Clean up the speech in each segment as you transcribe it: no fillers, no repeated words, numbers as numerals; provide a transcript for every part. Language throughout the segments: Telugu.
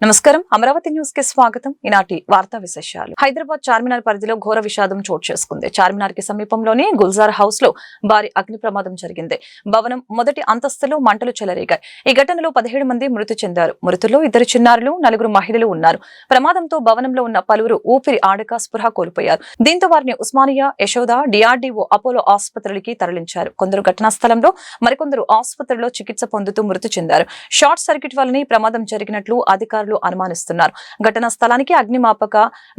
నమస్కారం అమరావతి న్యూస్ కి స్వాగతం. ఈనాటి వార్తా విశేషాలు. హైదరాబాద్ చార్మినార్ పరిధిలో ఘోర విషాదం చోటు చేసుకుంది. చార్మినార్ కి సమీపంలోని గుల్జార్ హౌస్ లో భారీ అగ్ని ప్రమాదం జరిగింది. భవనం మొదటి అంతస్తులో మంటలు చెలరేగాయి. ఈ ఘటనలో 17 మంది మృతి చెందారు. మృతుల్లో 2 చిన్నారులు, 4 మహిళలు ఉన్నారు. ప్రమాదంతో భవనంలో ఉన్న పలువురు ఊపిరి ఆడక స్పృహ కోల్పోయారు. దీంతో వారిని ఉస్మానియా, యశోద, డిఆర్డీఓ, అపోలో ఆసుపత్రులకి తరలించారు. కొందరు ఘటనా స్థలంలో, మరికొందరు ఆసుపత్రిలో చికిత్స పొందుతూ మృతి చెందారు. షార్ట్ సర్క్యూట్ వల్లనే ప్రమాదం జరిగినట్లు అధికారులు అనుమానిస్తున్నారు. ఘటనా స్థలానికి అగ్నిమాపక,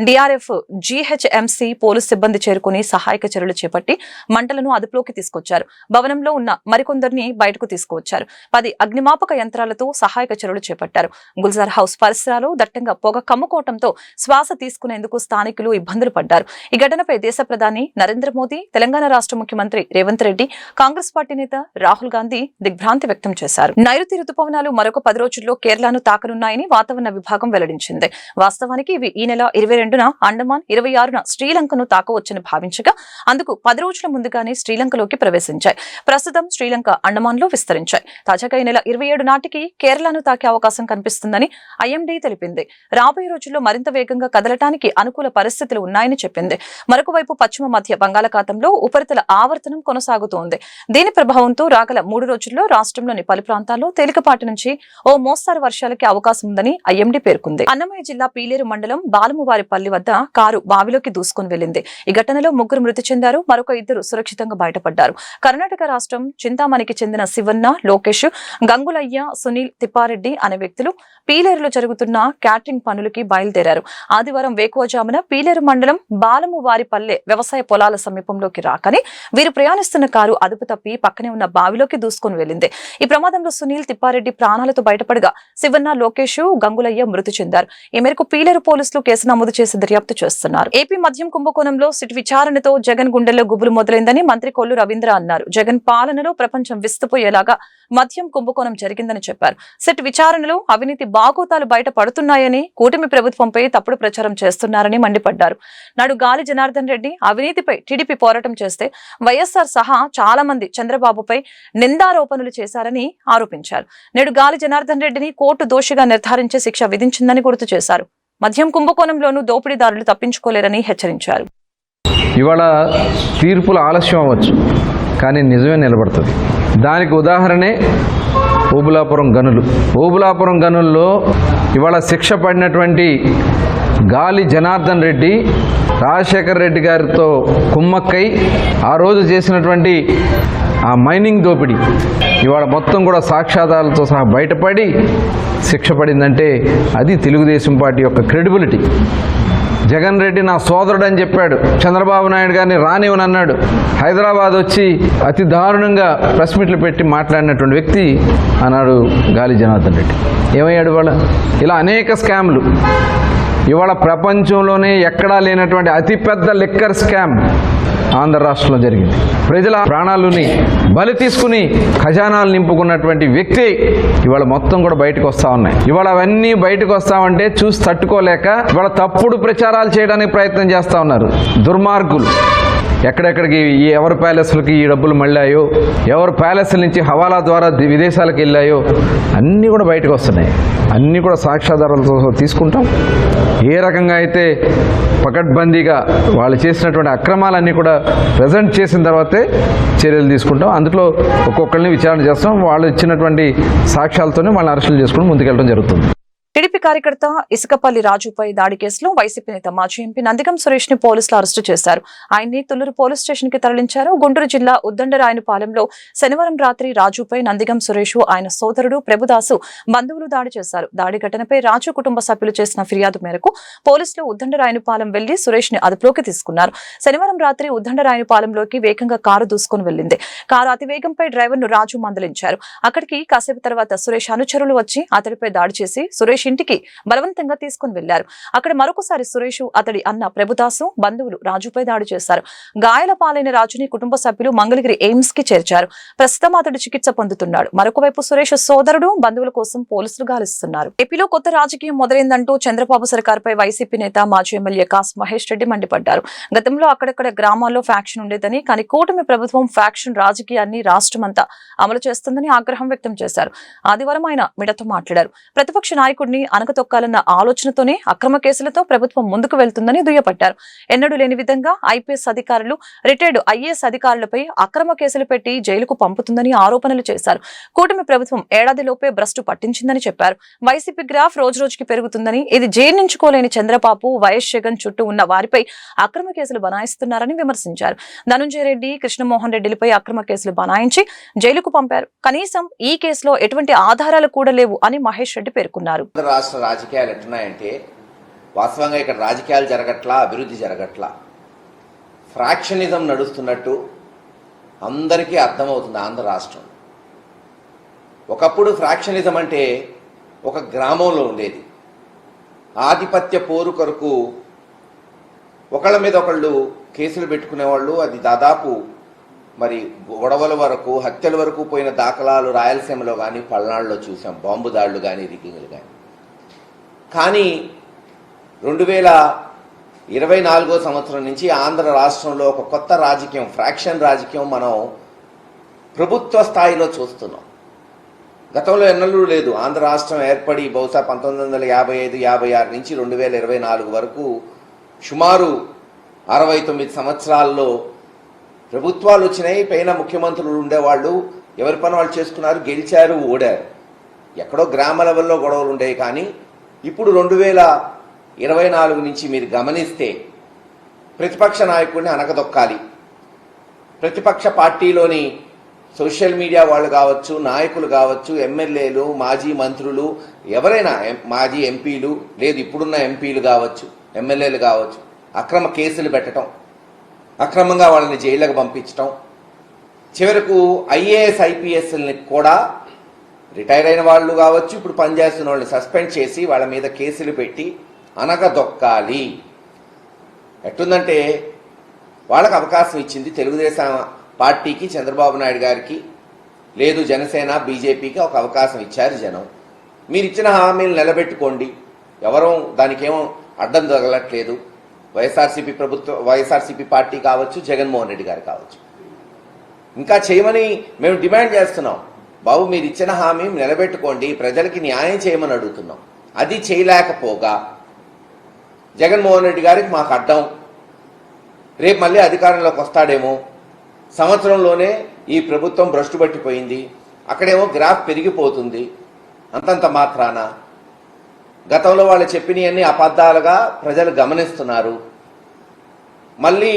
డిఆర్ఎఫ్, జీహెచ్ఎంసీ పోలీసు సిబ్బంది చేరుకుని సహాయక చర్యలు చేపట్టి మంటలను అదుపులోకి తీసుకొచ్చారు. భవనంలో ఉన్న మరికొందరిని బయటకు తీసుకువచ్చారు. 10 అగ్నిమాపక యంత్రాలతో సహాయక చర్యలు చేపట్టారు. గుల్జార్ హౌస్ పరిసరాలు దట్టంగా పొగ కమ్ముకోవడంతో శ్వాస తీసుకునేందుకు స్థానికులు ఇబ్బందులు పడ్డారు. ఈ ఘటనపై దేశ ప్రధాని నరేంద్ర మోదీ, తెలంగాణ రాష్ట్ర ముఖ్యమంత్రి రేవంత్ రెడ్డి, కాంగ్రెస్ పార్టీ నేత రాహుల్ గాంధీ దిగ్భ్రాంతి వ్యక్తం చేశారు. నైరుతి రుతుపవనాలు మరొక 10 రోజుల్లో కేరళను తాకనున్నాయని వాతావరణ విభాగం వెల్లడించింది. వాస్తవానికి ఇవి ఈ నెల 22న అండమాన్, 26న శ్రీలంకను తాకవచ్చని భావించగా అందుకు 10 రోజుల ముందుగానే శ్రీలంకలోకి ప్రవేశించాయి. ప్రస్తుతం శ్రీలంక అండమాన్ లో విస్తరించాయి. తాజాగా ఈ నెల 27 నాటికి కేరళను తాకే అవకాశం కనిపిస్తుందని ఐఎండీ తెలిపింది. రాబోయే రోజుల్లో మరింత వేగంగా కదలటానికి అనుకూల పరిస్థితులు ఉన్నాయని చెప్పింది. మరొక వైపు పశ్చిమ మధ్య బంగాళాఖాతంలో ఉపరితల ఆవర్తనం కొనసాగుతోంది. దీని ప్రభావంతో రాగల 3 రోజుల్లో రాష్ట్రంలోని పలు ప్రాంతాల్లో తేలికపాటి నుంచి ఓ మోస్తారు వర్షాలకి అవకాశం ఉందని ఐఎండీ పేర్కొంది. అన్నమయ్య జిల్లా పీలేరు మండలం బాలమువారిపల్లి వద్ద కారు బావిలోకి దూసుకుని వెళ్లింది. ఈ ఘటనలో 3 మృతి చెందారు. మరొక 2 సురక్షితంగా బయటపడ్డారు. కర్ణాటక రాష్ట్రం చింతామణికి చెందిన శివన్న, లోకేష్, గంగులయ్య, సునీల్ తిప్పారెడ్డి అనే వ్యక్తులు పీలేరులో జరుగుతున్న క్యాటరింగ్ పనులకి బయలుదేరారు. ఆదివారం వేకువజామున పీలేరు మండలం బాలమువారిపల్లె వ్యవసాయ పొలాల సమీపంలోకి రాకని వీరు ప్రయాణిస్తున్న కారు అదుపు తప్పి పక్కనే ఉన్న బావిలోకి దూసుకుని వెళ్లింది. ఈ ప్రమాదంలో సునీల్ తిప్పారెడ్డి ప్రాణాలతో బయటపడగా శివన్న, లోకేష్, గంగులయ్య మృతి చెందారు. ఈ మేరకు పీలేరు పోలీసులు కేసు నమోదు చేసి దర్యాప్తు చేస్తున్నారు. ఏపీ మద్యం కుంభకోణంలో సిట్ విచారణతో జగన్ గుండెల్లో గుబులు మొదలైందని మంత్రి కొల్లు రవీంద్ర అన్నారు. జగన్ పాలనలో ప్రపంచం విస్తుపోయేలాగా మద్యం కుంభకోణం జరిగిందని చెప్పారు. సిట్ విచారణలో అవినీతి బాగోతాలు బయట పడుతున్నాయని, కూటమి ప్రభుత్వంపై తప్పుడు ప్రచారం చేస్తున్నారని మండిపడ్డారు. నాడు గాలి జనార్దన్ రెడ్డి అవినీతిపై టీడీపీ పోరాటం చేస్తే వైఎస్ఆర్ సహా చాలా మంది చంద్రబాబుపై నిందారోపణలు చేశారని ఆరోపించారు. నేడు గాలి జనార్దన్ రెడ్డిని కోర్టు దోషిగా నిర్ధారించి శిక్ష విధించిందని గుర్తు చేశారు. మద్యం కుంభకోణంలోనూ దోపిడీదారులు తప్పించుకోలేరని హెచ్చరించారు. ఇవాళ తీర్పులు ఆలస్యం అవ్వచ్చు, కానీ నిజమే నిలబడుతుంది. దానికి ఉదాహరణే ఓబులాపురం గనులు. ఓబులాపురం గనుల్లో ఇవాళ శిక్ష పడినటువంటి గాలి జనార్దన్ రెడ్డి రాజశేఖర్ రెడ్డి గారితో కుమ్మక్కై ఆ రోజు చేసినటువంటి ఆ మైనింగ్ దోపిడీ ఇవాళ మొత్తం కూడా సాక్ష్యాధారాలతో సహా బయటపడి శిక్ష పడిందంటే అది తెలుగుదేశం పార్టీ యొక్క క్రెడిబిలిటీ. జగన్ రెడ్డి నా సోదరుడు అని చెప్పాడు. చంద్రబాబు నాయుడు గారిని రానివ్వనన్నాడు. హైదరాబాద్ వచ్చి అతి దారుణంగా ప్రెస్ మీట్లు పెట్టి మాట్లాడినటువంటి వ్యక్తి అన్నాడు గాలి జనార్దన్ రెడ్డి. ఏమయ్యాడు ఇవాళ? ఇలా అనేక స్కామ్లు ఇవాళ ప్రపంచంలోనే ఎక్కడా లేనటువంటి అతిపెద్ద లిక్కర్ స్కామ్ ఆంధ్ర రాష్ట్రంలో జరిగింది. ప్రజల ప్రాణాలని బలి తీసుకుని ఖజానాలు నింపుకున్నటువంటి వ్యక్తి ఇవాళ మొత్తం కూడా బయటకు వస్తూ ఉన్నాయి. ఇవాళ అవన్నీ బయటకు వస్తామంటే చూసి తట్టుకోలేక ఇవాళ తప్పుడు ప్రచారాలు చేయడానికి ప్రయత్నం చేస్తూ ఉన్నారు దుర్మార్గులు. ఎక్కడెక్కడికి ఎవరి ప్యాలెస్లకి ఈ డబ్బులు మళ్ళాయో, ఎవరి ప్యాలెస్ల నుంచి హవాలా ద్వారా విదేశాలకు వెళ్ళాయో అన్నీ కూడా బయటకు వస్తున్నాయి. అన్నీ కూడా సాక్ష్యాధారాలతో తీసుకుంటాం. ఏ రకంగా అయితే పకడ్బందీగా వాళ్ళు చేసినటువంటి అక్రమాలన్నీ కూడా ప్రజెంట్ చేసిన తర్వాతే చర్యలు తీసుకుంటాం. అందులో ఒక్కొక్కరిని విచారణ చేస్తాం. వాళ్ళు ఇచ్చినటువంటి సాక్ష్యాలతోనే వాళ్ళని అరెస్టులు చేసుకుని ముందుకెళ్ళడం జరుగుతుంది. టీడీపీ కార్యకర్త ఇసుకపల్లి రాజుపై దాడి కేసులో వైసీపీ నేత మాజీ ఎంపీ నందిగం సురేష్ ని పోలీసులు అరెస్టు చేశారు. ఆయన్ని తుళ్లూరు పోలీస్ స్టేషన్ కి తరలించారు. గుంటూరు జిల్లా ఉద్దండరాయనపాలెంలో శనివారం రాత్రి రాజుపై నందిగం సురేష్, ఆయన సోదరుడు ప్రభుదాసు బంధువులు దాడి చేశారు. దాడి ఘటనపై రాజు కుటుంబ సభ్యులు చేసిన ఫిర్యాదు మేరకు పోలీసులు ఉద్దండరాయనపాలెం వెళ్లి సురేష్ ని అదుపులోకి తీసుకున్నారు. శనివారం రాత్రి ఉద్దండరాయనపాలెంలోకి వేగంగా కారు దూసుకుని వెళ్లింది. కారు అతివేగంపై డ్రైవర్ ను రాజు మందలించారు. అక్కడికి కాసేపు తర్వాత సురేష్ అనుచరులు వచ్చి అతడిపై దాడి చేసి సురేష్ ఇంటికి బలవంతంగా తీసుకుని వెళ్లారు. అక్కడ మరొకసారి సురేష్, అతడి అన్న ప్రభుదాసు బంధువులు రాజుపై దాడి చేశారు. గాయాల పాలైన రాజుని కుటుంబ సభ్యులు మంగళగిరి ఎయిమ్స్ కి చేర్చారు. ప్రస్తుతం అతడు చికిత్స పొందుతున్నాడు. మరొక వైపు సురేష్ సోదరుడు బంధువుల కోసం పోలీసులు గాలిస్తున్నారు. ఏపీలో కొత్త రాజకీయం మొదలైందంటూ చంద్రబాబు సర్కార్పై వైసీపీ నేత మాజీ ఎమ్మెల్యే కాస్ మహేష్ రెడ్డి మండిపడ్డారు. గతంలో అక్కడక్కడ గ్రామాల్లో ఫ్యాక్షన్ ఉండేదని, కానీ కూటమి ప్రభుత్వం ఫ్యాక్షన్ రాజకీయాన్ని రాష్ట్రమంతా అమలు చేస్తుందని ఆగ్రహం వ్యక్తం చేశారు. ఆదివారం ఆయన మీడియాతో మాట్లాడారు. ప్రతిపక్ష నాయకుడిని ఉద్యమాన్ని అణగతొక్కాలన్న ఆలోచనతోనే అక్రమ కేసులతో ప్రభుత్వం ముందుకు వెళ్తుందని దుయ్యబట్టారు. ఎన్నడూ లేని విధంగా ఐపీఎస్ అధికారులు, రిటైర్డ్ ఐఏఎస్ అధికారులపై అక్రమ కేసులు పెట్టి జైలుకు పంపుతుందని ఆరోపణలు చేశారు. కూటమి ప్రభుత్వం ఏడాదిలోపే భ్రష్టు పట్టించిందని చెప్పారు. వైసీపీ గ్రాఫ్ రోజురోజుకి పెరుగుతుందని, ఇది జీర్ణించుకోలేని చంద్రబాబు, వైఎస్ జగన్ చుట్టూ ఉన్న వారిపై అక్రమ కేసులు బనాయిస్తున్నారని విమర్శించారు. ధనుంజయ రెడ్డి, కృష్ణమోహన్ రెడ్డిలపై అక్రమ కేసులు బనాయించి జైలుకు పంపారు. కనీసం ఈ కేసులో ఎటువంటి ఆధారాలు కూడా లేవు అని మహేష్ రెడ్డి పేర్కొన్నారు. రాష్ట్ర రాజకీయాలు ఎట్లున్నాయంటే వాస్తవంగా ఇక్కడ రాజకీయాలు జరగట్లా, అభివృద్ధి జరగట్లా, ఫ్రాక్షనిజం నడుస్తున్నట్టు అందరికీ అర్థమవుతుంది ఆంధ్ర రాష్ట్రం. ఒకప్పుడు ఫ్రాక్షనిజం అంటే ఒక గ్రామంలో ఉండేది. ఆధిపత్య పోరు కొరకు ఒకళ్ళ మీద ఒకళ్ళు కేసులు పెట్టుకునేవాళ్ళు. అది దాదాపు మరి గొడవల వరకు, హత్యల వరకు పోయిన దాఖలాలు రాయలసీమలో కానీ పల్నాడులో చూసాం. బాంబు దాడులు కానీ, రిగ్గింగ్లు కానీ. కానీ 2024 సంవత్సరం నుంచి ఆంధ్ర రాష్ట్రంలో ఒక కొత్త రాజకీయం, ఫ్రాక్షన్ రాజకీయం మనం ప్రభుత్వ స్థాయిలో చూస్తున్నాం. గతంలో ఎన్నడూ లేదు. ఆంధ్ర రాష్ట్రం ఏర్పడి బహుశా 1955-56 నుంచి 2024 వరకు సుమారు 69 సంవత్సరాల్లో ప్రభుత్వాలు వచ్చినాయి. పైన ముఖ్యమంత్రులు ఉండేవాళ్ళు, ఎవరి పని వాళ్ళు చేసుకున్నారు, గెలిచారు, ఓడారు. ఎక్కడో గ్రామ లెవెల్లో గొడవలు ఉండేవి. కానీ ఇప్పుడు 2024 నుంచి మీరు గమనిస్తే ప్రతిపక్ష నాయకుడిని అనగదొక్కాలి. ప్రతిపక్ష పార్టీలోని సోషల్ మీడియా వాళ్ళు కావచ్చు, నాయకులు కావచ్చు, ఎమ్మెల్యేలు, మాజీ మంత్రులు, ఎవరైనా, మాజీ ఎంపీలు, లేదు ఇప్పుడున్న ఎంపీలు కావచ్చు, ఎమ్మెల్యేలు కావచ్చు, అక్రమ కేసులు పెట్టడం, అక్రమంగా వాళ్ళని జైళ్ళకు పంపించడం, చివరకు ఐఏఎస్ ఐపీఎస్ని కూడా రిటైర్ అయిన వాళ్ళు కావచ్చు, ఇప్పుడు పనిచేస్తున్న వాళ్ళని సస్పెండ్ చేసి వాళ్ళ మీద కేసులు పెట్టి అనగదొక్కాలి. ఎట్టుందంటే వాళ్ళకు అవకాశం ఇచ్చింది తెలుగుదేశం పార్టీకి, చంద్రబాబు నాయుడు గారికి, లేదు జనసేన బీజేపీకి ఒక అవకాశం ఇచ్చారు జనం. మీరు ఇచ్చిన హామీలు నిలబెట్టుకోండి, ఎవరూ దానికేమో అడ్డం తగలట్లేదు. వైఎస్ఆర్సీపీ పార్టీ కావచ్చు, జగన్మోహన్ రెడ్డి గారు కావచ్చు. ఇంకా చేయమని మేము డిమాండ్ చేస్తున్నాం. బాబు మీరు ఇచ్చిన హామీ నిలబెట్టుకోండి, ప్రజలకి న్యాయం చేయమని అడుగుతున్నాం. అది చేయలేకపోగా జగన్మోహన్ రెడ్డి గారికి మాకు అడ్డం, రేపు మళ్ళీ అధికారంలోకి వస్తాడేమో, సంవత్సరంలోనే ఈ ప్రభుత్వం భ్రష్టు పట్టిపోయింది, అక్కడేమో గ్రాఫ్ పెరిగిపోతుంది, అంతంత మాత్రాన గతంలో వాళ్ళు చెప్పినవన్నీ అబద్ధాలుగా ప్రజలు గమనిస్తున్నారు. మళ్ళీ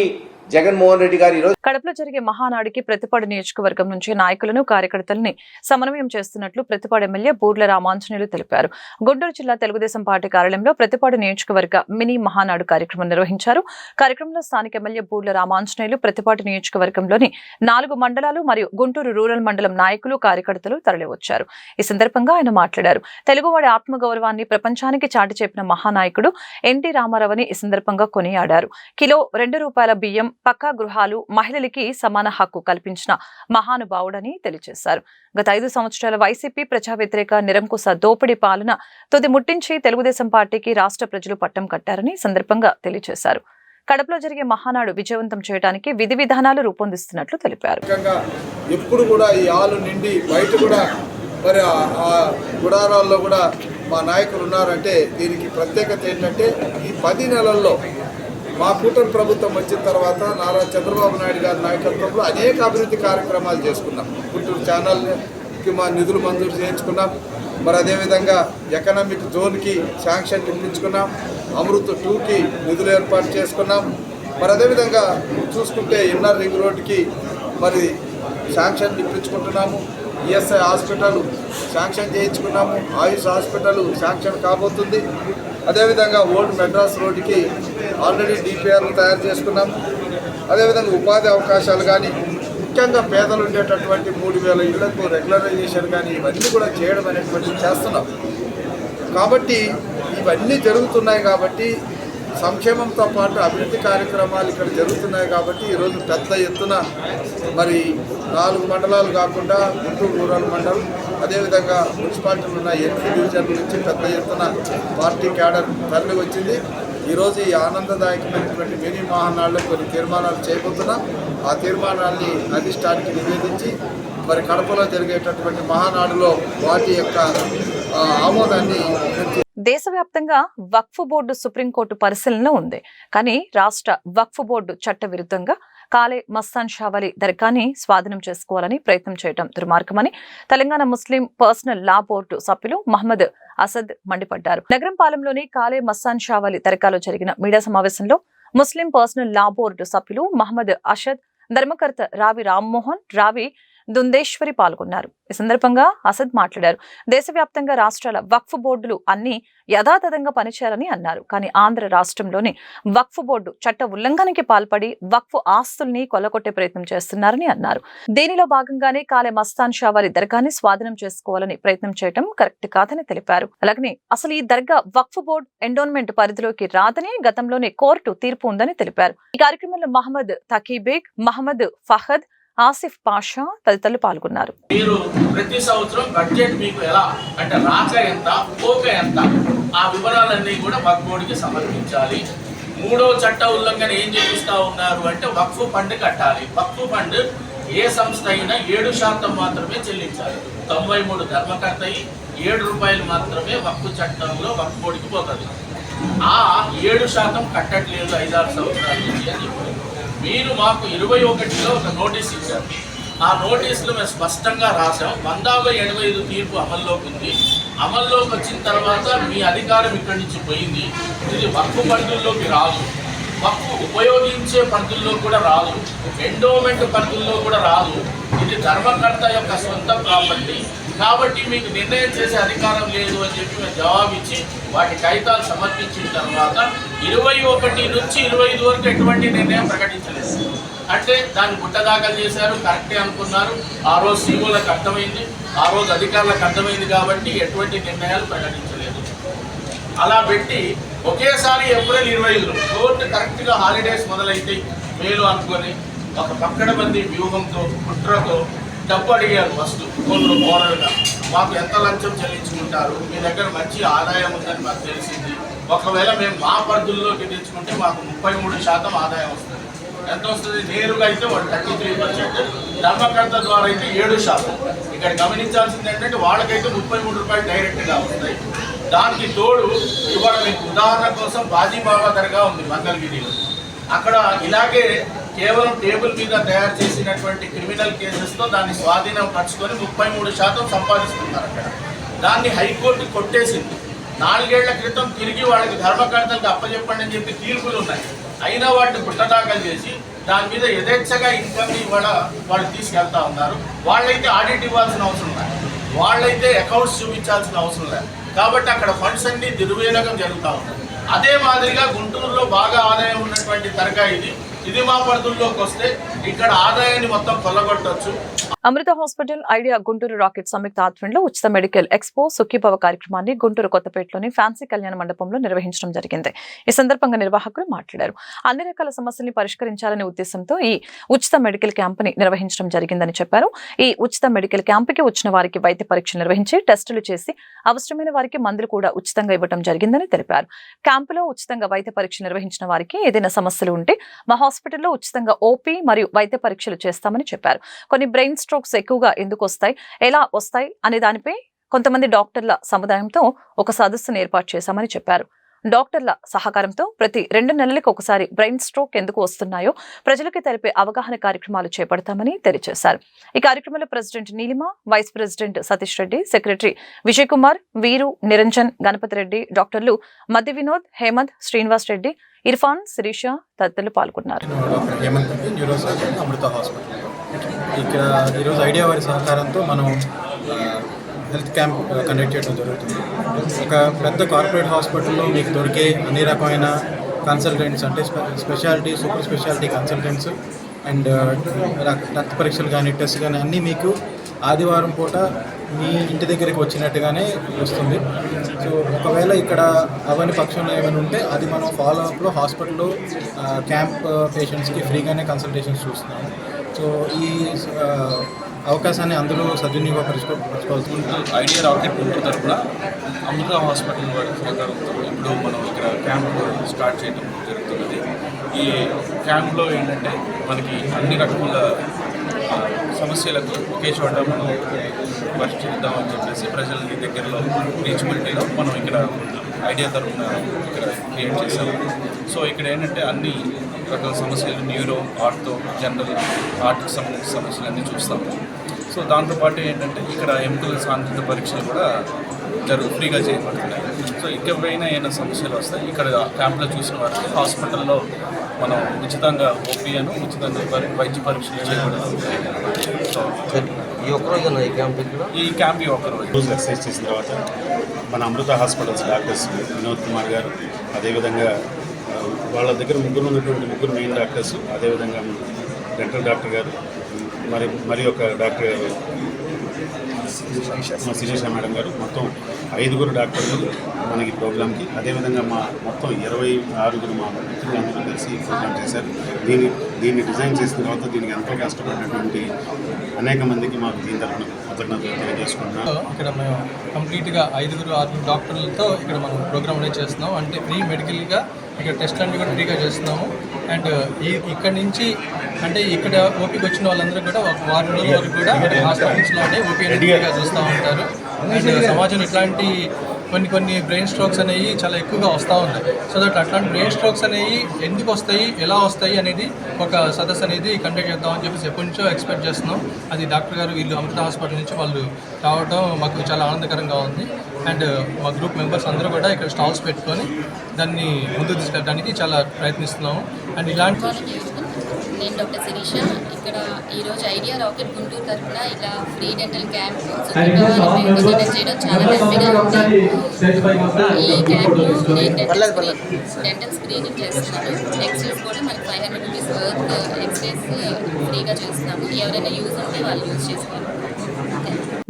జగన్మోహన్ రెడ్డి గారు ఈరోజు కడపలో జరిగే మహానాడికి ప్రతిపాడు నియోజకవర్గం నుంచి నాయకులను, కార్యకర్తలని సమన్వయం చేస్తున్నట్లు ప్రతిపాడు ఎమ్మెల్యే బూర్ల రామాంజనేయులు తెలిపారు. గుంటూరు జిల్లా తెలుగుదేశం పార్టీ కార్యాలయంలో ప్రతిపాడు నియోజకవర్గ మినీ మహానాడు కార్యక్రమం నిర్వహించారు. కార్యక్రమంలో స్థానిక ఎమ్మెల్యే బూర్ల రామాంజనేయులు, ప్రతిపాడు నియోజకవర్గంలోని 4 మండలాలు మరియు గుంటూరు రూరల్ మండలం నాయకులు, కార్యకర్తలు తరలివచ్చారు. ఈ సందర్భంగా ఆయన మాట్లాడారు. తెలుగువాడి ఆత్మగౌరవాన్ని ప్రపంచానికి చాటి చెప్పిన మహానాయకుడు ఎన్టీ రామారావుని ఈ సందర్భంగా కొనియాడారు. కిలో ₹2 బియ్యం, పక్కా గృహాలు, మహిళలకి సమాన హక్కు కల్పించిన మహానుభావుడని తెలియజేశారు. గత 5 సంవత్సరాల వైసీపీ ప్రజా వ్యతిరేక నిరంకుశ దోపిడీ పాలన తుది ముట్టించి తెలుగుదేశం పార్టీకి రాష్ట్ర ప్రజలు పట్టం కట్టారని సందర్భంగా తెలియజేశారు. కడపలో జరిగే మహానాడు విజయవంతం చేయడానికి విధి విధానాలు రూపొందిస్తున్నట్లు తెలిపారు. ఎప్పుడు కూడా ఈ ఆలు నిండి బయట కూడా మరి ఆ గుడారాల్లో కూడా మా నాయకులు ఉన్నారంటే దీనికి ప్రత్యేకత ఏంటంటే ఈ 10 నెలల్లో మా కూటమి ప్రభుత్వం వచ్చిన తర్వాత నారా చంద్రబాబు నాయుడు గారి నాయకత్వంలో అనేక అభివృద్ధి కార్యక్రమాలు చేసుకున్నాం. గుంటూరు ఛానల్కి మా నిధులు మంజూరు చేయించుకున్నాం. మరి అదేవిధంగా ఎకనామిక్ జోన్కి శాంక్షన్ ఇప్పించుకున్నాం. అమృత్ 2కి నిధులు ఏర్పాటు చేసుకున్నాం. మరి అదేవిధంగా చూసుకుంటే ఇన్నర్ రింగ్ రోడ్డుకి మరి శాంక్షన్ ఇప్పించుకుంటున్నాము. ఈఎస్ఐ హాస్పిటల్ శాంక్షన్ చేయించుకున్నాము. ఆయుష్ హాస్పిటల్ శాంక్షన్ కాబోతుంది. అదేవిధంగా ఓల్డ్ మెడ్రాస్ రోడ్డుకి ఆల్రెడీ డిపిఆర్లు తయారు చేసుకున్నాము. అదేవిధంగా ఉపాధి అవకాశాలు కానీ, ముఖ్యంగా పేదలు ఉండేటటువంటి 3000 ఇళ్లకు రెగ్యులరైజేషన్ కానీ ఇవన్నీ కూడా చేయడం అనేటువంటిది చేస్తున్నాం. కాబట్టి ఇవన్నీ జరుగుతున్నాయి. కాబట్టి సంక్షేమంతో పాటు అభివృద్ధి కార్యక్రమాలు ఇక్కడ జరుగుతున్నాయి. కాబట్టి ఈరోజు పెద్ద ఎత్తున మరి 4 మండలాలు కాకుండా గుంటూరు రూరల్ మండలం, అదేవిధంగా మున్సిపాలిటీలు ఉన్న 8 డివిజన్ల నుంచి పెద్ద ఎత్తున పార్టీ క్యాడర్ తరలి వచ్చింది. ఈరోజు ఈ ఆనందదాయకమైనటువంటి మినీ మహానాడులో కొన్ని తీర్మానాలు చేయబోతున్నాం. ఆ తీర్మానాన్ని అధిష్టానికి నివేదించి మరి కడపలో జరిగేటటువంటి మహానాడులో వాటి యొక్క ఆమోదాన్ని దేశవ్యాప్తంగా వక్ఫ్ బోర్డు సుప్రీంకోర్టు పరిశీలనలో ఉంది. కానీ రాష్ట్ర వక్ఫ్ బోర్డు చట్ట విరుద్ధంగా కాలే మస్తాన్ షా వలి దర్గాని స్వాధీనం చేసుకోవాలని ప్రయత్నం చేయడం దుర్మార్గమని తెలంగాణ ముస్లిం పర్సనల్ లా బోర్డు సభ్యులు మహమ్మద్ అసద్ మండిపడ్డారు. నగరం పాలెంలోని కాలే మస్తాన్ షా వలి దర్గాలో జరిగిన మీడియా సమావేశంలో ముస్లిం పర్సనల్ లా బోర్డు సభ్యులు మహమ్మద్ అషద్, ధర్మకర్త రావి రామ్మోహన్, రావి దుందేశ్వరి పాల్గొన్నారు. ఈ సందర్భంగా అసద్ మాట్లాడారు. దేశవ్యాప్తంగా రాష్ట్రాల వక్ఫ్ బోర్డులు అన్ని యథాతథంగా పనిచేయాలని అన్నారు. కానీ ఆంధ్ర రాష్ట్రంలోని వక్ఫ్ బోర్డు చట్ట ఉల్లంఘనకి పాల్పడి వక్ఫ్ ఆస్తుల్ని కొల్లగొట్టే ప్రయత్నం చేస్తున్నారని అన్నారు. దీనిలో భాగంగానే కాలే మస్తాన్ షా వారి దర్గాని స్వాధీనం చేసుకోవాలని ప్రయత్నం చేయడం కరెక్ట్ కాదని తెలిపారు. అలాగనే అసలు ఈ దర్గా వక్ఫ్ బోర్డు ఎండోన్మెంట్ పరిధిలోకి రాదని గతంలోనే కోర్టు తీర్పు ఉందని తెలిపారు. ఈ కార్యక్రమంలో మహమ్మద్ తకీబేగ్, మహమ్మద్ ఫహద్, ఆసిఫ్ పాషా తదితరులు పాల్గొన్నారు. మీరు ప్రతి సంవత్సరం బడ్జెట్ మీకు ఎలా అంటే రాక ఎంత పోక ఎంత ఆ వివరాలన్నీ కూడా వక్ఫ్ బోర్డుకి సమర్పించాలి. మూడో చట్ట ఉల్లంఘన ఏం చేపిస్తా ఉన్నారు అంటే వక్ఫ్ ఫండ్ కట్టాలి. వక్ఫ్ ఫండ్ ఏ సంస్థ అయినా 7% మాత్రమే చెల్లించాలి. 93 ధర్మకర్త అయి ₹7 మాత్రమే వక్ఫ్ చట్టంలో వక్ఫ్ బోర్డుకి పోతుంది. ఆ 7% కట్టట్లేదు 5-6 సంవత్సరాల నుంచి అని చెప్పారు. మీరు మాకు 21లో ఒక నోటీస్ ఇచ్చారు. ఆ నోటీసులో మేము స్పష్టంగా రాసాం 100/85 తీర్పు అమల్లోకి ఉంది. అమల్లోకి వచ్చిన తర్వాత మీ అధికారం ఇక్కడి నుంచి పోయింది. ఇది వక్ఫ్ పరిధుల్లోకి రాదు, వక్ఫ్ ఉపయోగించే పరిధుల్లో కూడా రాదు, ఎండోమెంట్ పరిధుల్లో కూడా రాదు. ఇది ధర్మకర్త యొక్క సొంత ప్రాపర్టీ కాబట్టి మీకు నిర్ణయం చేసే అధికారం లేదు అని చెప్పి మేము జవాబిచ్చి వాటి కాగితాలు సమర్పించిన తర్వాత 21 నుంచి 25 వరకు ఎటువంటి నిర్ణయం ప్రకటించలేదు. అంటే దాన్ని గుట్టదాఖలు చేశారు, కరెక్టే అనుకున్నారు. ఆ రోజు సీఓలకు అర్థమైంది, ఆ రోజు అధికారులకు అర్థమైంది కాబట్టి ఎటువంటి నిర్ణయాలు ప్రకటించలేదు. అలా పెట్టి ఒకేసారి ఏప్రిల్ 25 కోర్టు కరెక్ట్గా హాలిడేస్ మొదలైతే మేలు అనుకొని ఒక పక్కడబందీ వ్యూహంతో కుట్రతో డబ్బు అడిగారు. ఫస్ట్ ఫోన్లో మోరల్గా మాకు ఎంత లంచం చెల్లించుకుంటారు, మీ దగ్గర మంచి ఆదాయం ఉందని మాకు తెలిసింది. ఒకవేళ మేము మా పరిధుల్లోకి తెచ్చుకుంటే మాకు 33% ఆదాయం వస్తుంది. ఎంత వస్తుంది? నేరుగా అయితే 33%, ధర్మకర్త ద్వారా అయితే 7%. ఇక్కడ గమనించాల్సింది ఏంటంటే వాళ్ళకైతే ₹33 డైరెక్ట్గా వస్తాయి. దానికి తోడు ఇవాళ మీకు ఉదాహరణ కోసం బాజీబాబా దర్గా ఉంది మంగళగిరిలో. అక్కడ ఇలాగే కేవలం టేబుల్ మీద తయారు చేసినటువంటి క్రిమినల్ కేసెస్తో దాన్ని స్వాధీనం పరుచుకొని 33% సంపాదిస్తున్నారు అక్కడ. దాన్ని హైకోర్టు కొట్టేసింది. 4 ఏళ్ల క్రితం తిరిగి వాళ్ళకి ధర్మకర్తలకు అప్పచెప్పండి అని చెప్పి తీర్పులు ఉన్నాయి. అయినా వాటిని గుట్టదాఖలు చేసి దాని మీద యథేచ్ఛగా ఇన్కమ్ ఇవాళ వాళ్ళు తీసుకెళ్తా ఉన్నారు. వాళ్ళైతే ఆడిట్ ఇవ్వాల్సిన అవసరం లేదు, వాళ్ళైతే అకౌంట్స్ చూపించాల్సిన అవసరం లేదు. కాబట్టి అక్కడ ఫండ్స్ అన్ని దుర్వినియోగం జరుగుతూ ఉన్నాయి. అదే మాదిరిగా గుంటూరులో బాగా ఆదాయం ఉన్నటువంటి దర్గా ఇది మా పరిధుల్లోకి వస్తే ఇక్కడ ఆదాయాన్ని మొత్తం కొల్లగొట్టొచ్చు. అమృత హాస్పిటల్ ఐడియా గుంటూరు రాకెట్ సంయుక్త ఆధ్వర్యంలో ఉచిత మెడికల్ ఎక్స్పో సుఖీభవ కార్యక్రమాన్ని గుంటూరు కొత్తపేటలోని ఫ్యాన్సీ కళ్యాణ మండపంలో నిర్వహించడం జరిగింది. ఈ సందర్భంగా నిర్వాహకులు మాట్లాడారు. అన్ని రకాల సమస్యల్ని పరిష్కరించాలనే ఉద్దేశంతో ఈ ఉచిత మెడికల్ క్యాంపుని నిర్వహించడం జరిగిందని చెప్పారు. ఈ ఉచిత మెడికల్ క్యాంపుకి వచ్చిన వారికి వైద్య పరీక్షలు నిర్వహించి టెస్టులు చేసి అవసరమైన వారికి మందులు కూడా ఉచితంగా ఇవ్వడం జరిగిందని తెలిపారు. క్యాంపులో ఉచితంగా వైద్య పరీక్ష నిర్వహించిన వారికి ఏదైనా సమస్యలు ఉంటే మా హాస్పిటల్లో ఉచితంగా ఓపీ మరియు వైద్య పరీక్షలు చేస్తామని చెప్పారు. కొన్ని బ్రెయిన్ స్ట్రోక్స్ ఎక్కువగా ఎందుకు వస్తాయి, ఎలా వస్తాయి అనే దానిపై కొంతమంది డాక్టర్ల సముదాయంతో ఒక సదస్సును ఏర్పాటు చేశామని చెప్పారు. డాక్టర్ల సహకారంతో ప్రతి 2 నెలలకు ఒకసారి బ్రెయిన్ స్ట్రోక్ ఎందుకు వస్తున్నాయో ప్రజలకు తెలిపే అవగాహన కార్యక్రమాలు చేపడతామని తెలియజేశారు. ఈ కార్యక్రమంలో president Neelima, vice president Satish Reddy, secretary Vijay Kumar, Veeru, Niranjan, Ganapati Reddy, డాక్టర్లు మధ్య వినోద్, హేమంత్, శ్రీనివాస్ రెడ్డి, ఇర్ఫాన్, శిరీష తదితరులు పాల్గొన్నారు. అమృత హాస్పిటల్ ఇక్కడ ఈరోజు ఐడియా వారి సహకారంతో మనం హెల్త్ క్యాంప్ కండక్ట్ చేయడం జరుగుతుంది. ఒక పెద్ద కార్పొరేట్ హాస్పిటల్లో మీకు దొరికే అన్ని రకమైన కన్సల్టెంట్స్ అంటే speciality, super speciality consultants and రక్త పరీక్షలు కానీ టెస్ట్ కానీ అన్నీ మీకు ఆదివారం పూట మీ ఇంటి దగ్గరికి వచ్చినట్టుగానే వస్తుంది. సో ఒకవేళ ఇక్కడ అవన్నీ పక్షంలో ఏమైనా ఉంటే అది మనం ఫాలోఅప్లో హాస్పిటల్లో క్యాంప్ పేషెంట్స్కి ఫ్రీగానే కన్సల్టేషన్స్ చూస్తున్నాము. సో ఈ అవకాశాన్ని అందరూ సద్వినియోగపరచుకోవాల్సి ఉంటుంది. ఐడియా రాకెట్ గుంటూరు తరఫున అమృత హాస్పిటల్ వారి సహకారంతో ఇప్పుడు మనం ఇక్కడ క్యాంప్ స్టార్ట్ చేయడం జరుగుతున్నది. ఈ క్యాంప్లో ఏంటంటే మనకి అన్ని రకముల సమస్యలకు ఒకే చోట మనం పరిష్కరిద్దామని చెప్పేసి ప్రజల దగ్గరలో రీచబిలిటీలో మనం ఇక్కడ ఐడియా తరఫున ఇక్కడ క్రియేట్ చేశాము. సో ఇక్కడ ఏంటంటే అన్ని రకాల సమస్యలు న్యూరో, ఆర్థో, జనరల్, హార్ట్కి సంబంధించిన సమస్యలన్నీ చూస్తాము. సో దాంతోపాటు ఏంటంటే ఇక్కడ ఎముకల సాంద్రత పరీక్షలు కూడా ఫ్రీగా చేయబడుతున్నాయి. సో ఇకపైన ఏమైనా సమస్యలు వస్తాయి ఇక్కడ క్యాంప్లో చూసిన వారికి హాస్పిటల్లో మనం ఉచితంగా ఓపీను ఉచితంగా వైద్య పరీక్షలు చేయబడుతున్నాయి. సో ఈ క్యాంప్ ఈ ఒక్కరోజు ఎక్సర్సైజ్ చేసిన తర్వాత మన అమృత హాస్పిటల్స్ డాక్టర్స్ వినోద్ కుమార్ గారు, అదేవిధంగా వాళ్ళ దగ్గర ముగ్గురు మెయిన్ డాక్టర్స్, అదేవిధంగా డెంటల్ డాక్టర్ గారు, మరి ఒక డాక్టర్ గారు శిరీష మేడం గారు, మొత్తం 5 డాక్టర్లు మనకి ప్రోగ్రామ్కి, అదేవిధంగా మా మొత్తం 26 మా మిత్రులందరూ కలిసి ప్రోగ్రామ్ చేశారు. దీన్ని డిజైన్ చేసిన తర్వాత దీనికి ఎంతో కష్టపడినటువంటి అనేక మందికి మాకు దీని తరఫున కృతజ్ఞతలు తెలియజేసుకుంటున్నాం. ఇక్కడ మేము కంప్లీట్గా 5-6 డాక్టర్లతో ఇక్కడ మనం ప్రోగ్రామ్ అనేది చేస్తున్నాం. అంటే ఫ్రీ మెడికల్గా ఇక్కడ టెస్ట్లు అన్నీ కూడా ఫ్రీగా చేస్తున్నాము. అండ్ ఇక్కడ నుంచి అంటే ఇక్కడ ఓపీకి వచ్చిన వాళ్ళందరూ కూడా ఒక 4 రోజుల వరకు కూడా హాస్పిటల్స్లోనే ఓపీ ఫ్రీగా చూస్తూ ఉంటారు. అండ్ సమాజంలో ఇట్లాంటి కొన్ని బ్రెయిన్ స్ట్రోక్స్ అనేవి చాలా ఎక్కువగా వస్తూ ఉన్నాయి. సో దట్ అట్లాంటి బ్రెయిన్ స్ట్రోక్స్ అనేవి ఎందుకు వస్తాయి, ఎలా వస్తాయి అనేది ఒక సదస్సు అనేది కండక్ట్ చేద్దామని చెప్పేసి ఎప్పటి నుంచో ఎక్స్పెక్ట్ చేస్తున్నాం. అది డాక్టర్ గారు వీళ్ళు అమృత హాస్పిటల్ నుంచి వాళ్ళు రావడం మాకు చాలా ఆనందకరంగా ఉంది. అండ్ మా గ్రూప్ మెంబర్స్ అందరూ కూడా ఇక్కడ స్టాల్స్ పెట్టుకొని దాన్ని ముందుకు తీసుకెళ్ళడానికి చాలా ప్రయత్నిస్తున్నాము. అండ్ ఇలాంటి నేను డాక్టర్ శిరీష. ఇక్కడ ఈరోజు ఐడియా రాకెట్ గుంటూరు తరఫున ఇలా ఫ్రీ డెంటల్ క్యాంప్ చేయడం చాలా హ్యాపీగా ఉంది. ఈ క్యాంప్లో డెంటల్ స్క్రీనింగ్ చేస్తున్నాను. ఎక్స్రేస్ కూడా మనకి 500 రూపీస్ వర్త్ ఎక్స్రేస్ ఫ్రీగా చేస్తున్నాము. ఎవరైనా యూజ్ ఉంటే వాళ్ళు యూజ్ చేసుకోవాలి.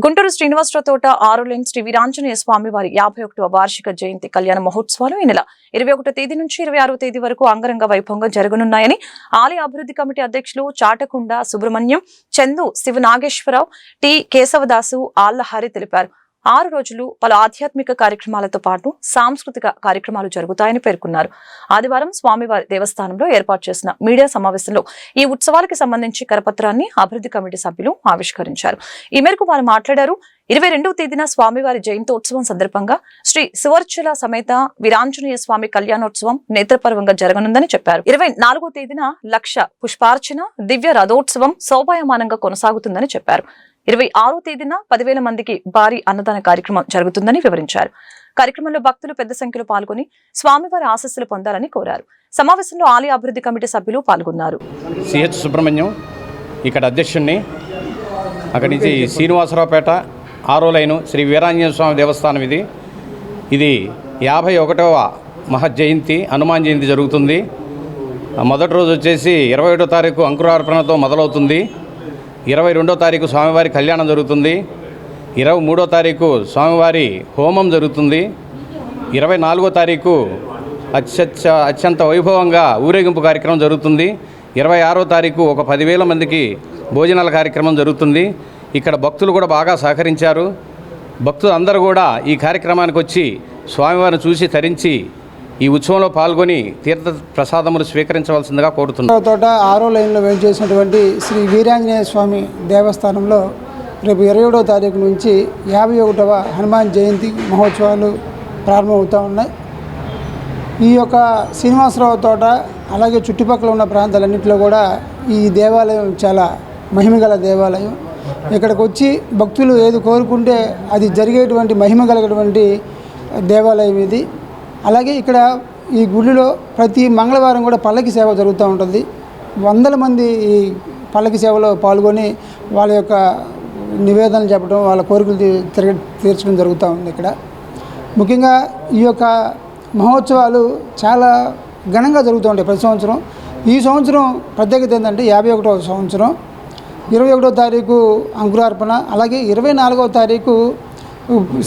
గుంటూరు శ్రీనివాసరావు తోట 6 లైన్ శ్రీ వీరాంజనేయ స్వామి వారి 51వ వార్షిక జయంతి కళ్యాణ మహోత్సవాలు ఈ నెల 21వ తేదీ నుంచి 26వ తేదీ వరకు అంగరంగ వైభవంగా జరగనున్నాయని ఆలయ అభివృద్ధి కమిటీ అధ్యక్షులు చాటకుండ సుబ్రహ్మణ్యం, చందు శివనాగేశ్వరరావు, టి కేశవదాసు ఆళ్లహరి తెలిపారు. 6 రోజులు పలు ఆధ్యాత్మిక కార్యక్రమాలతో పాటు సాంస్కృతిక కార్యక్రమాలు జరుగుతాయని పేర్కొన్నారు. ఆదివారం స్వామివారి దేవస్థానంలో ఏర్పాటు చేసిన మీడియా సమావేశంలో ఈ ఉత్సవాలకు సంబంధించి కరపత్రాన్ని అభివృద్ధి కమిటీ సభ్యులు ఆవిష్కరించారు. ఈ మేరకు వారు మాట్లాడారు. 22వ తేదీన స్వామివారి జయంతోత్సవం సందర్భంగా శ్రీ సువర్చల సమేత వీరాంజనేయ స్వామి కళ్యాణోత్సవం నేత్రపర్వంగా జరగనుందని చెప్పారు. 24వ తేదీన లక్ష పుష్పార్చన దివ్య రథోత్సవం శోభాయమానంగా కొనసాగుతుందని చెప్పారు. 26వ తేదీన 10,000 మందికి భారీ అన్నదాన కార్యక్రమం జరుగుతుందని వివరించారు. కార్యక్రమంలో భక్తులు పెద్ద సంఖ్యలో పాల్గొని స్వామివారి ఆశీస్సులు పొందాలని కోరారు. సమావేశంలో ఆలయ అభివృద్ధి కమిటీ సభ్యులు పాల్గొన్నారు. సిహెచ్ సుబ్రహ్మణ్యం ఇక్కడ అధ్యక్షుడిని, అక్కడి నుంచి శ్రీనివాసరావుపేట 6వ లైను శ్రీ వీరాంజనేయ స్వామి దేవస్థానం. ఇది 51వ మహజ్జయంతి హనుమాన్ జయంతి జరుగుతుంది. మొదటి రోజు వచ్చేసి 21వ తారీఖు అంకురార్పణతో మొదలవుతుంది. 22వ తారీఖు స్వామివారి కళ్యాణం జరుగుతుంది. 23వ తారీఖు స్వామివారి హోమం జరుగుతుంది. 24వ తారీఖు అత్యంత వైభవంగా ఊరేగింపు కార్యక్రమం జరుగుతుంది. 26వ తారీఖు ఒక 10,000 మందికి భోజనాల కార్యక్రమం జరుగుతుంది. ఇక్కడ భక్తులు కూడా బాగా సహకరించారు. భక్తులు అందరూ కూడా ఈ కార్యక్రమానికి వచ్చి స్వామివారిని చూసి తరించి ఈ ఉత్సవంలో పాల్గొని తీర్థ ప్రసాదములు స్వీకరించవలసిందిగా కోరుతున్నారు. తోట 6వ లైన్లో వేయించేసినటువంటి శ్రీ వీరాంజనేయ స్వామి దేవస్థానంలో రేపు 27వ తారీఖు నుంచి 51వ హనుమాన్ జయంతి మహోత్సవాలు ప్రారంభమవుతూ ఉన్నాయి. ఈ యొక్క శ్రీనివాసరావు తోట అలాగే చుట్టుపక్కల ఉన్న ప్రాంతాలన్నింటిలో కూడా ఈ దేవాలయం చాలా మహిమగల దేవాలయం. ఇక్కడికి వచ్చి భక్తులు ఏది కోరుకుంటే అది జరిగేటువంటి మహిమ కలిగినటువంటి దేవాలయం ఇది. అలాగే ఇక్కడ ఈ గుడిలో ప్రతి మంగళవారం కూడా పల్లకి సేవ జరుగుతూ ఉంటుంది. 100 మంది ఈ పల్లకి సేవలో పాల్గొని వాళ్ళ యొక్క నివేదనలు చెప్పడం, వాళ్ళ కోరికలు తీర్చడం జరుగుతూ ఉంది. ఇక్కడ ముఖ్యంగా ఈ యొక్క మహోత్సవాలు చాలా ఘనంగా జరుగుతూ ఉంటాయి ప్రతి సంవత్సరం. ఈ సంవత్సరం ప్రత్యేకత ఏంటంటే 51వ సంవత్సరం 21వ తారీఖు అంకురార్పణ, అలాగే 24వ తారీఖు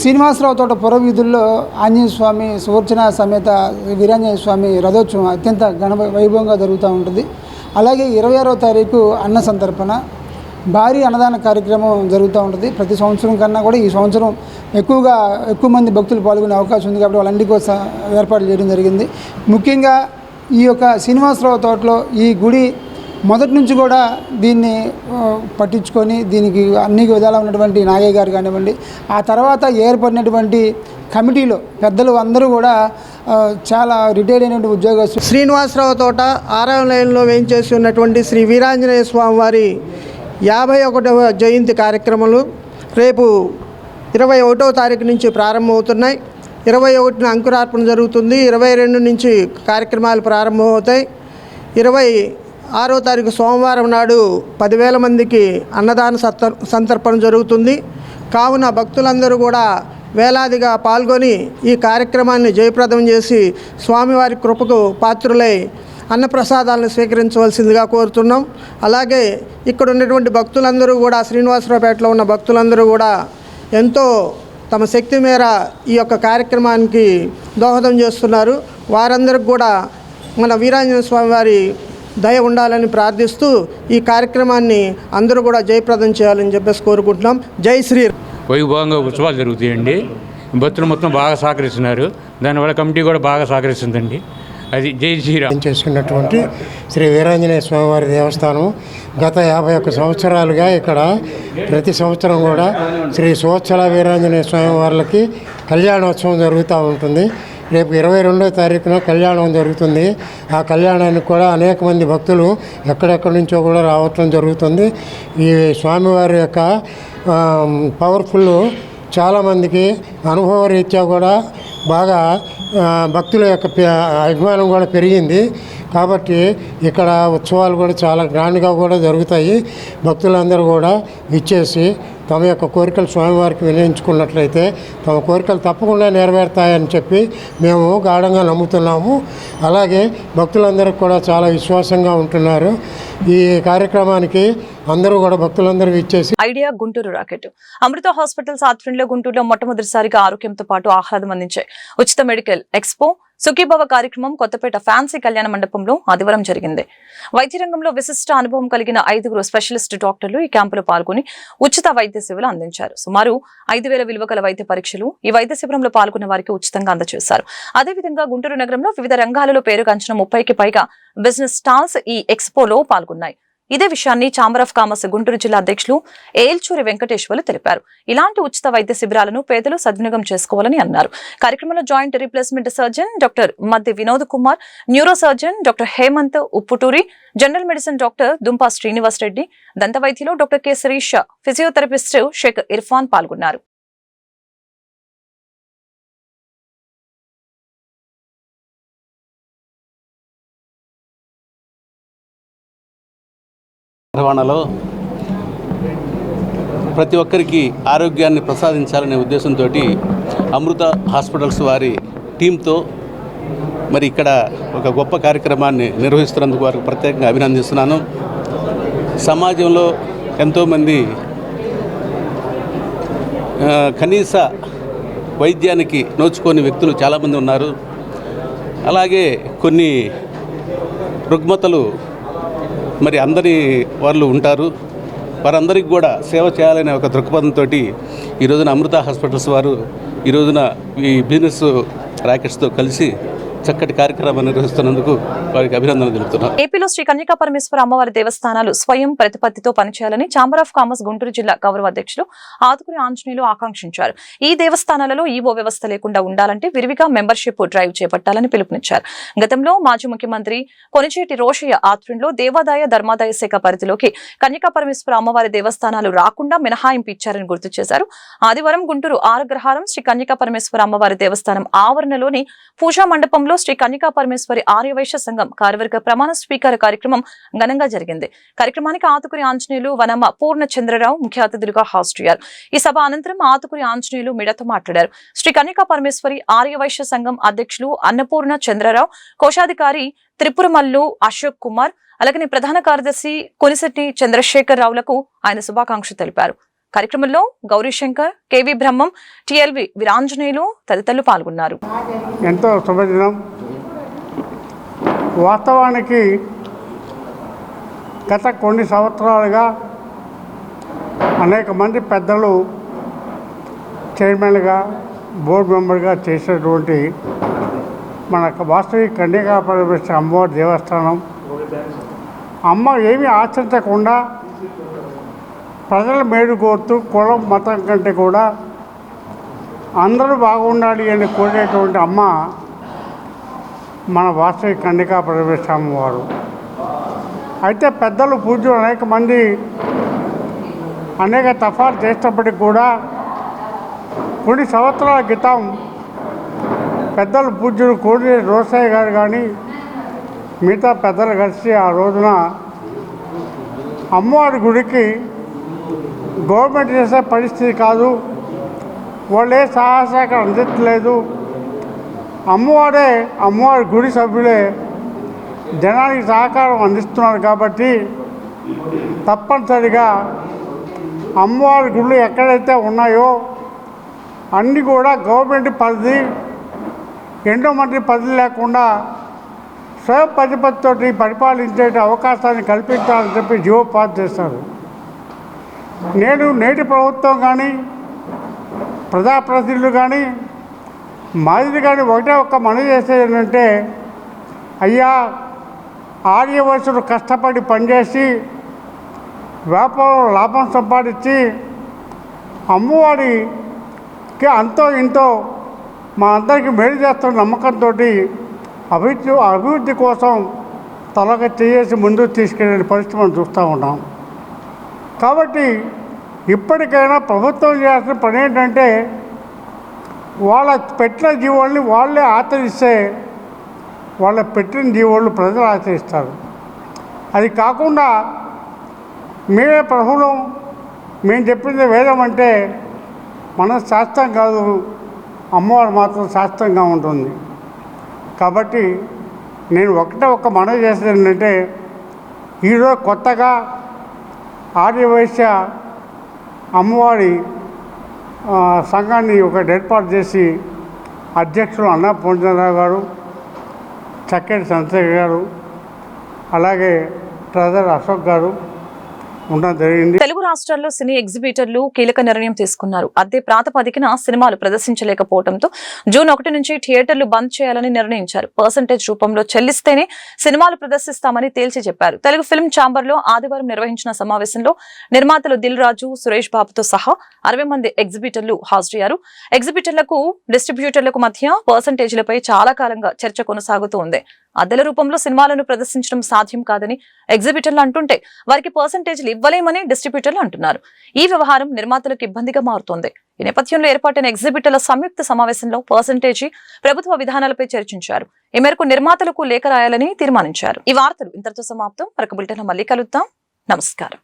శ్రీనివాసరావు తోట పురవీధుల్లో ఆంజనేయ స్వామి సువర్చన సమేత వీరాంజనేయ స్వామి రథోత్సవం అత్యంత వైభవంగా జరుగుతూ ఉంటుంది. అలాగే 26వ తారీఖు అన్న సంతర్పణ, భారీ అన్నదాన కార్యక్రమం జరుగుతూ ఉంటుంది. ప్రతి సంవత్సరం కన్నా కూడా ఈ సంవత్సరం ఎక్కువ మంది భక్తులు పాల్గొనే అవకాశం ఉంది కాబట్టి వాళ్ళందరి కోసం ఏర్పాటు చేయడం జరిగింది. ముఖ్యంగా ఈ యొక్క శ్రీనివాసరావు తోటలో ఈ గుడి మొదటి నుంచి కూడా దీన్ని పట్టించుకొని దీనికి అన్ని విధాలా ఉన్నటువంటి నాగయ్య గారు కానివ్వండి, ఆ తర్వాత ఏర్పడినటువంటి కమిటీలో పెద్దలు అందరూ కూడా చాలా రిటైర్డ్ అయినటువంటి ఉద్యోగస్తులు. శ్రీనివాసరావు తోట 6వ లైన్లో వేయించేసి ఉన్నటువంటి శ్రీ వీరాంజనేయ స్వామి వారి 51వ జయంతి కార్యక్రమాలు రేపు 21వ తారీఖు నుంచి ప్రారంభమవుతున్నాయి. 21న అంకురార్పణ జరుగుతుంది. 22 నుంచి కార్యక్రమాలు ప్రారంభమవుతాయి. 26వ తారీఖు సోమవారం నాడు 10,000 మందికి అన్నదాన సంతర్పణ జరుగుతుంది. కావున భక్తులందరూ కూడా వేలాదిగా పాల్గొని ఈ కార్యక్రమాన్ని జయప్రదం చేసి స్వామివారి కృపకు పాత్రులై అన్నప్రసాదాలను స్వీకరించవలసిందిగా కోరుతున్నాం. అలాగే ఇక్కడ ఉన్నటువంటి భక్తులందరూ కూడా, శ్రీనివాసరావుపేటలో ఉన్న భక్తులందరూ కూడా ఎంతో తమ శక్తి మేర ఈ యొక్క కార్యక్రమానికి దోహదం చేస్తున్నారు. వారందరికి కూడా మన వీరాంజనేయ స్వామి వారి దయ ఉండాలని ప్రార్థిస్తూ ఈ కార్యక్రమాన్ని అందరూ కూడా జయప్రదం చేయాలని చెప్పేసి కోరుకుంటున్నాం. జై శ్రీ. వైభవంగా ఉత్సవాలు జరుగుతాయండి. భక్తులు మొత్తం బాగా సహకరిస్తున్నారు. దానివల్ల కమిటీ కూడా బాగా సహకరిస్తుందండి. అది జై శ్రీరామ్. చేసుకున్నటువంటి శ్రీ వీరాంజనేయ స్వామివారి దేవస్థానం గత 51 సంవత్సరాలుగా ఇక్కడ ప్రతి సంవత్సరం కూడా శ్రీ సువత్సల వీరాంజనేయ స్వామివార్లకి కళ్యాణోత్సవం జరుగుతూ ఉంటుంది. రేపు 22వ తారీఖున కళ్యాణం జరుగుతుంది. ఆ కళ్యాణానికి కూడా అనేక మంది భక్తులు ఎక్కడెక్కడి నుంచో కూడా రావటం జరుగుతుంది. ఈ స్వామివారి యొక్క పవర్ఫుల్ చాలామందికి అనుభవరీత్యా కూడా బాగా భక్తుల యొక్క అభిమానం కూడా పెరిగింది. కాబట్టి ఇక్కడ ఉత్సవాలు కూడా చాలా గ్రాండ్గా కూడా జరుగుతాయి. భక్తులందరూ కూడా ఇచ్చేసి తమ యొక్క కోరికలు స్వామివారికి వినియోగించుకున్నట్లయితే తమ కోరికలు తప్పకుండా నెరవేరుతాయని చెప్పి మేము గాఢంగా నమ్ముతున్నాము. అలాగే భక్తులందరికీ కూడా చాలా విశ్వాసంగా ఉంటున్నారు. ఈ కార్యక్రమానికి అందరూ కూడా భక్తులందరూ ఇచ్చేసి ఐడియా గుంటూరు రాకెట్ అమృత హాస్పిటల్స్ ఆధ్వర్యంలో గుంటూరులో మొట్టమొదటిసారిగా ఆరోగ్యంతో పాటు ఆహ్లాదం అందించే ఉచిత మెడికల్ ఎక్స్పో సుఖీభవ కార్యక్రమం కొత్తపేట ఫ్యాన్సీ కళ్యాణ మండపంలో ఆదివారం జరిగింది. వైద్య రంగంలో విశిష్ట అనుభవం కలిగిన 5 స్పెషలిస్ట్ డాక్టర్లు ఈ క్యాంపులో పాల్గొని ఉచిత వైద్య సేవలు అందించారు. సుమారు 5,000 విలువ గల వైద్య పరీక్షలు ఈ వైద్య శిబిరంలో పాల్గొన్న వారికి ఉచితంగా అందజేశారు. అదేవిధంగా గుంటూరు నగరంలో వివిధ రంగాలలో పేరుగాంచిన 30కి పైగా బిజినెస్ స్టాల్స్ ఈ ఎక్స్పోలో పాల్గొన్నాయి. ఇదే విషయాన్ని ఛాంబర్ ఆఫ్ కామర్స్ గుంటూరు జిల్లా అధ్యక్షులు ఏల్చూరి వెంకటేశ్వర్లు తెలిపారు. ఇలాంటి ఉచిత వైద్య శిబిరాలను పేదలు సద్వినియోగం చేసుకోవాలని అన్నారు. కార్యక్రమంలో joint replacement surgeon doctor Maddi Vinod Kumar, neuro surgeon doctor Hemanth Upputuri, general medicine doctor Dumpa Srinivas Reddy, దంత వైద్యులు doctor K Sirisha, physiotherapist Shaik Irfan పాల్గొన్నారు. నిర్వహణలో ప్రతి ఒక్కరికి ఆరోగ్యాన్ని ప్రసాదించాలనే ఉద్దేశంతో అమృత హాస్పిటల్స్ వారి టీంతో మరి ఇక్కడ ఒక గొప్ప కార్యక్రమాన్ని నిర్వహిస్తున్నందుకు వారికి ప్రత్యేకంగా అభినందిస్తున్నాను. సమాజంలో ఎంతోమంది కనీస వైద్యానికి నోచుకోని వ్యక్తులు చాలామంది ఉన్నారు. అలాగే కొన్ని రుగ్మతలు మరి అందరి వాళ్ళు ఉంటారు. వారందరికీ కూడా సేవ చేయాలనే ఒక దృక్పథంతో ఈ రోజున అమృత హాస్పిటల్స్ వారు ఈ రోజున ఈ బిజినెస్ ర్యాకెట్స్తో కలిసి చక్కటి కార్యక్రమాన్ని నిర్వహిస్తున్నందుకు వారికి అభినందనలు తెలుపుతున్నారు. ఏపీలో శ్రీ కన్యకా పరమేశ్వర అమ్మవారి దేవస్థానాలు స్వయం ప్రతిపత్తితో పనిచేయాలని ఛాంబర్ ఆఫ్ కామర్స్ గుంటూరు జిల్లా గౌరవ అధ్యక్షులు ఆతుకురి ఆంజనేయులు ఆకాంక్షించారు. ఈ దేవస్థానాలలో ఈవో వ్యవస్థ లేకుండా ఉండాలంటే విరివిగా మెంబర్షిప్ డ్రైవ్ చేపట్టాలని పిలుపునిచ్చారు. గతంలో మాజీ ముఖ్యమంత్రి కొనిచేటి రోషయ్య ఆధ్వర్యంలో దేవాదాయ ధర్మాదాయ శాఖ పరిధిలోకి కన్యకా పరమేశ్వర అమ్మవారి దేవస్థానాలు రాకుండా మినహాయింపు ఇచ్చారని గుర్తు చేశారు. ఆదివారం గుంటూరు ఆరగ్రహారం శ్రీ కన్యకా పరమేశ్వర అమ్మవారి దేవస్థానం ఆవరణలోని పూజా మండపంలో శ్రీ కన్యకా పరమేశ్వరి ఆర్యవైశ్య సంఘం కార్యవర్గ ప్రమాణ స్వీకార కార్యక్రమం ఘనంగా జరిగింది. కార్యక్రమానికి ఆతుకురి ఆంజనేయులు, వనమ పూర్ణ చంద్రరావు ముఖ్య అతిథులుగా హాజరయ్యారు. ఈ సభ అనంతరం ఆతుకురి ఆంజనేయులు మీడియాతో మాట్లాడారు. శ్రీ కన్యకా పరమేశ్వరి ఆర్యవైశ్య సంఘం అధ్యక్షులు అన్నపూర్ణ చంద్రరావు, కోశాధికారి త్రిపురమల్లు అశోక్ కుమార్, అలాగే ప్రధాన కార్యదర్శి కొనిశెట్టి చంద్రశేఖర్ రావులకు ఆయన శుభాకాంక్షలు తెలిపారు. కార్యక్రమంలో గౌరీశంకర్, కేవి బ్రహ్మం, టిఎల్వి వీరాంజనేయులు తదితరులు పాల్గొన్నారు. ఎంతో శుభదినం. వాస్తవానికి గత కొన్ని సంవత్సరాలుగా అనేక మంది పెద్దలు చైర్మన్గా, బోర్డు మెంబర్గా చేసినటువంటి మన వాస్తవిక కన్యకా పరమేశ్వరి అమ్మవారి దేవస్థానం అమ్మ ఏమీ ఆచరించకుండా ప్రజల మేలు కోరుతూ కులం మతం కంటే కూడా అందరూ బాగుండాలి అని కోరేటువంటి అమ్మ మన వాసవి కన్యకా పరమేశ్వరమ్మ వారు. అయితే పెద్దలు పూజ్యులు అనేక మంది అనేక తఫాలు చేసినప్పటికీ కూడా కొన్ని సంవత్సరాల క్రితం పెద్దలు పూజ్యులు కోడి రోసయ్య గారు కానీ మిగతా పెద్దలు కలిసి ఆ రోజున అమ్మవారి గుడికి గవర్నమెంట్ చేసే పరిస్థితి కాదు, వాళ్ళే సహాయ సహకారం అందించలేదు, అమ్మవారి గుడి సభ్యులే జనానికి సహకారం అందిస్తున్నారు కాబట్టి తప్పనిసరిగా అమ్మవారి గుళ్ళు ఎక్కడైతే ఉన్నాయో అన్నీ కూడా గవర్నమెంట్ పరిధి, ఎండోమెంట్ పరిధి లేకుండా స్వయం ప్రతిపత్తితో పరిపాలించే అవకాశాన్ని కల్పించాలని చెప్పి జీవో పాస్ చేస్తారు. నేను నేటి ప్రభుత్వం కానీ ప్రజాప్రతినిధులు కానీ మాదిరి కానీ ఒకటే ఒక్క మనవి చేసేది ఏంటంటే, అయ్యా ఆర్యవయసులు కష్టపడి పనిచేసి వ్యాపారంలో లాభం సంపాదించి అమ్మవారికి అంతో ఇంతో మా అందరికీ మేలు చేస్తున్న నమ్మకంతో అభివృద్ధి కోసం తలగా చేసి ముందుకు తీసుకెళ్ళే పరిస్థితి మనం చూస్తూ ఉన్నాం. కాబట్టి ఇప్పటికైనా ప్రభుత్వం చేయాల్సిన పని ఏంటంటే, వాళ్ళ పెట్టిన జీవోల్ని వాళ్ళే ఆచరిస్తే వాళ్ళ పెట్టిన జీవోళ్ళు ప్రజలు ఆచరిస్తారు. అది కాకుండా మేమే ప్రభుత్వం మేము చెప్పింది వేదం అంటే మనం శాస్త్రం కాదు, అమ్మవారు మాత్రం శాస్త్రంగా ఉంటుంది. కాబట్టి నేను ఒక్క మనవి చేసేది ఏంటంటే, ఈరోజు కొత్తగా ఆర్యవైశ్య అమ్మవారి సంఘాన్ని ఒకటి ఏర్పాటు చేసి అధ్యక్షులు అన్నా పూర్ణరావు గారు, చక్కెటి చంద్రశేఖర్ గారు, అలాగే ట్రెజరర్ అశోక్ గారు ఉండడం జరిగింది. తెలుగు రాష్ట్రాల్లో సినీ ఎగ్జిబిటర్లు కీలక నిర్ణయం తీసుకున్నారు. అదే ప్రాతిపదికన సినిమాలు ప్రదర్శించలేకపోవడంతో జూన్ 1 నుంచి థియేటర్లు బంద్ చేయాలని నిర్ణయించారు. పర్సంటేజ్ రూపంలో చెల్లిస్తేనే సినిమాలు ప్రదర్శిస్తామని తేల్చి చెప్పారు. తెలుగు ఫిల్మ్ ఛాంబర్ లో ఆదివారం నిర్వహించిన సమావేశంలో నిర్మాతలు దిల్ రాజు, సురేష్ బాబుతో సహా 60 మంది ఎగ్జిబిటర్లు హాజరయ్యారు. ఎగ్జిబిటర్లకు డిస్ట్రిబ్యూటర్లకు మధ్య పర్సంటేజ్లపై చాలా కాలంగా చర్చ కొనసాగుతూ ఉంది. అద్దెల రూపంలో సినిమాలను ప్రదర్శించడం సాధ్యం కాదని ఎగ్జిబిటర్లు అంటుంటే వారికి పర్సంటేజ్లు ఇవ్వలేమని డిస్ట్రిబ్యూటర్లు అంటున్నారు. ఈ వ్యవహారం నిర్మాతలకు ఇబ్బందిగా మారుతోంది. ఈ నేపథ్యంలో ఏర్పాటైన ఎగ్జిబిటర్ల సంయుక్త సమావేశంలో పర్సంటేజీ ప్రభుత్వ విధానాలపై చర్చించారు. ఈ మేరకు నిర్మాతలకు లేఖ రాయాలని తీర్మానించారు. ఈ వార్తలు ఇంతటితో సమాప్తం. మరొక బులెటిన్లో మళ్ళీ కలుద్దాం. నమస్కారం.